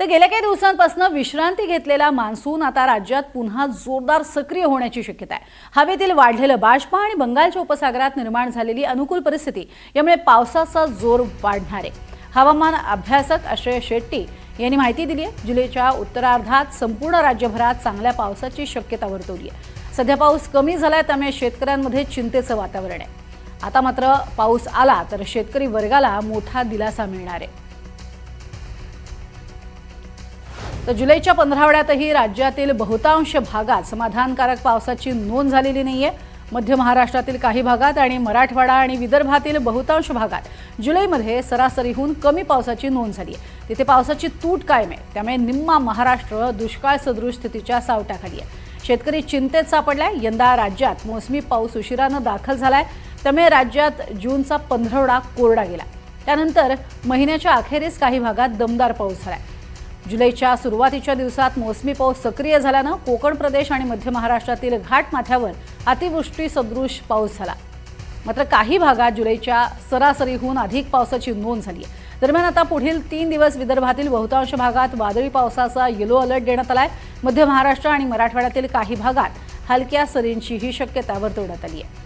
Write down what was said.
तर गेल्या काही दिवसांपासून विश्रांती घेतलेला मान्सून आता राज्यात पुन्हा जोरदार सक्रिय होण्याची शक्यता आहे। हवेतील वाढलेलं बाष्प आणि बंगालच्या उपसागरात निर्माण झालेली अनुकूल परिस्थिती यामुळे पावसाचा जोर वाढणार आहे। हवामान अभ्यासक आश्रय शेट्टी यांनी माहिती दिली आहे। जुलैच्या उत्तरार्धात संपूर्ण राज्यभरात चांगल्या पावसाची शक्यता वर्तवली आहे। सध्या पाऊस कमी झालाय, त्यामुळे शेतकऱ्यांमध्ये चिंतेचं वातावरण आहे। आता मात्र पाऊस आला तर शेतकरी वर्गाला मोठा दिलासा मिळणार आहे। तर जुलैच्या 15 राज्यातील बहुतांश भागात समाधानकारक पावसाची नोंद झालेली नाहीये। मध्य महाराष्ट्रातील काही भागात आणि मराठवाडा आणि विदर्भातील बहुतांश भागात जुलैमध्ये सरासरीहून कमी पावसाची नोंद झाली आहे। तिथे पावसाची तूट कायम आहे, त्यामुळे निम्मा महाराष्ट्र दुष्काळ सदृश स्थितीच्या सावटाखाली आहे। शेतकरी चिंतेत सापडलाय। यंदा राज्यात मोसमी पाऊस उशिराने दाखल झालाय, त्यामुळे राज्यात जूनचा 15 कोरडा गेला। त्यानंतर महिन्याच्या अखेरीस काही भागात दमदार पाऊस झालाय। जुलैच्या सुरुवातीच्या दिवसात मोसमी पाऊस सक्रिय झाल्याने कोकण प्रदेश आणि मध्य महाराष्ट्रातील घाटमाथ्यावर अतिवृष्टी सदृश पाऊस झाला। मात्र काही भागात जुलैच्या सरासरीहून अधिक पावसाची नोंद झाली आहे। दरम्यान आता पुढील 3 दिवस विदर्भातील बहुतांश भागात वादळी पावसाचा येलो अलर्ट देण्यात आलाय। मध्य महाराष्ट्र आणि मराठवाड्यातील काही भागात हलक्या सरींचीही शक्यता वर्तवण्यात आली आहे।